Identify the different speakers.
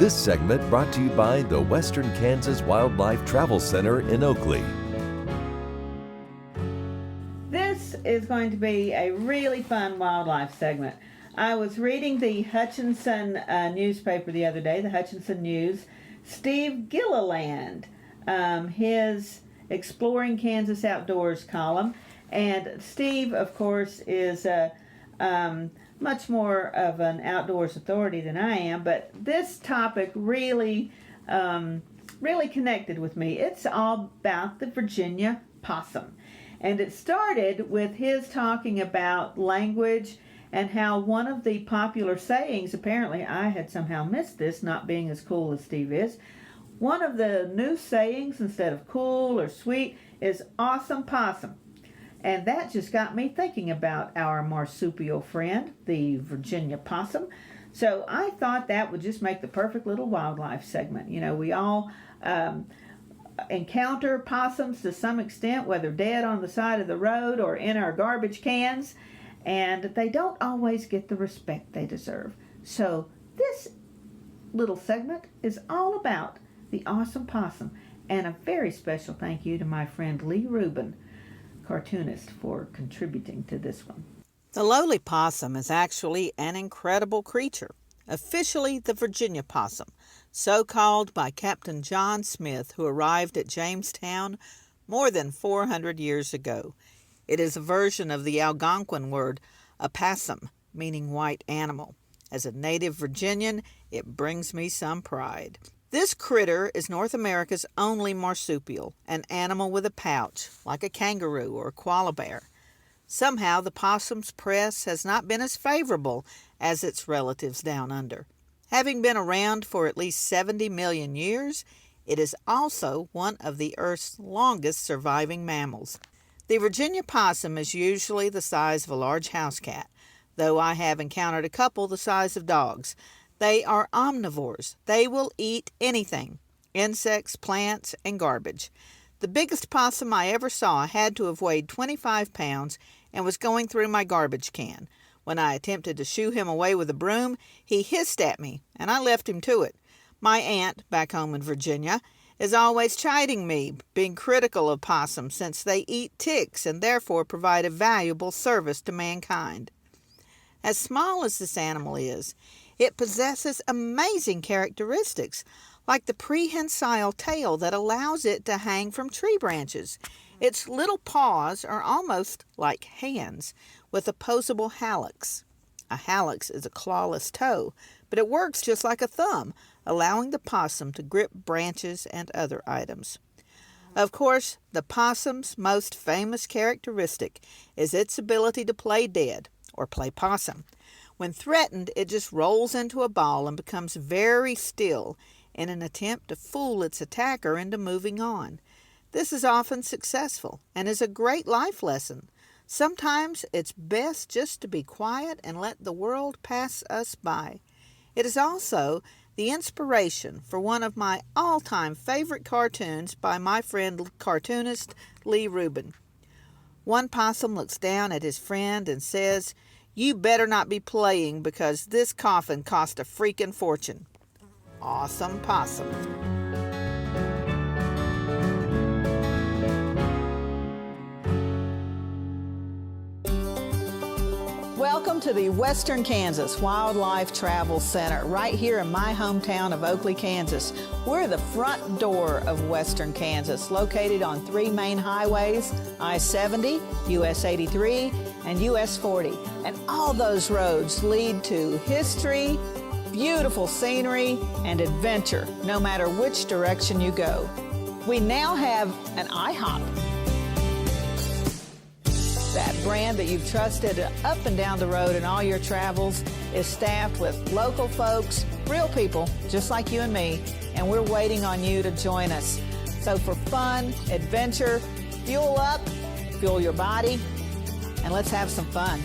Speaker 1: This segment brought to you by the Western Kansas Wildlife Travel Center in Oakley.
Speaker 2: This is going to be a really fun wildlife segment. I was reading the Hutchinson newspaper the other day, the Hutchinson News. Steve Gilliland, his Exploring Kansas Outdoors column. And Steve, of course, is much more of an outdoors authority than I am, but this topic really connected with me. It's all about the Virginia possum. And it started with his talking about language and how one of the popular sayings, apparently I had somehow missed this, not being as cool as Steve is, one of the new sayings instead of cool or sweet is awesome possum. And that just got me thinking about our marsupial friend, the Virginia possum. So I thought that would just make the perfect little wildlife segment. You know, we all encounter possums to some extent, whether dead on the side of the road or in our garbage cans, and they don't always get the respect they deserve. So this little segment is all about the awesome possum, and a very special thank you to my friend Lee Rubin, cartoonist, for contributing to this one.
Speaker 3: The lowly possum is actually an incredible creature, officially the Virginia possum, so called by Captain John Smith, who arrived at Jamestown more than 400 years ago. It is a version of the Algonquin word Opossum, meaning white animal. As a native Virginian, it brings me some pride. This critter is North America's only marsupial, an animal with a pouch, like a kangaroo or a koala bear. Somehow the possum's press has not been as favorable as its relatives down under. Having been around for at least 70 million years, it is also one of the Earth's longest surviving mammals. The Virginia possum is usually the size of a large house cat, though I have encountered a couple the size of dogs. They are omnivores. They will eat anything, insects, plants, and garbage. The biggest possum I ever saw had to have weighed 25 pounds and was going through my garbage can. When I attempted to shoo him away with a broom, he hissed at me, and I left him to it. My aunt, back home in Virginia, is always chiding me, being critical of possums since they eat ticks and therefore provide a valuable service to mankind. As small as this animal is, it possesses amazing characteristics, like the prehensile tail that allows it to hang from tree branches. Its little paws are almost like hands, with opposable hallux. A hallux is a clawless toe, but it works just like a thumb, allowing the possum to grip branches and other items. Of course, the possum's most famous characteristic is its ability to play dead, or play possum. When threatened, it just rolls into a ball and becomes very still in an attempt to fool its attacker into moving on. This is often successful and is a great life lesson. Sometimes it's best just to be quiet and let the world pass us by. It is also the inspiration for one of my all-time favorite cartoons by my friend cartoonist Lee Rubin. One possum looks down at his friend and says, "You better not be playing because this coffin cost a freaking fortune." Awesome possum. Welcome to the Western Kansas Wildlife Travel Center, right here in my hometown of Oakley, Kansas. We're the front door of Western Kansas, located on 3 main highways, I-70, US 83, and US 40. And all those roads lead to history, beautiful scenery, and adventure, no matter which direction you go. We now have an IHOP. That brand that you've trusted up and down the road in all your travels is staffed with local folks, real people just like you and me, and we're waiting on you to join us. So for fun, adventure, fuel up, fuel your body, and let's have some fun.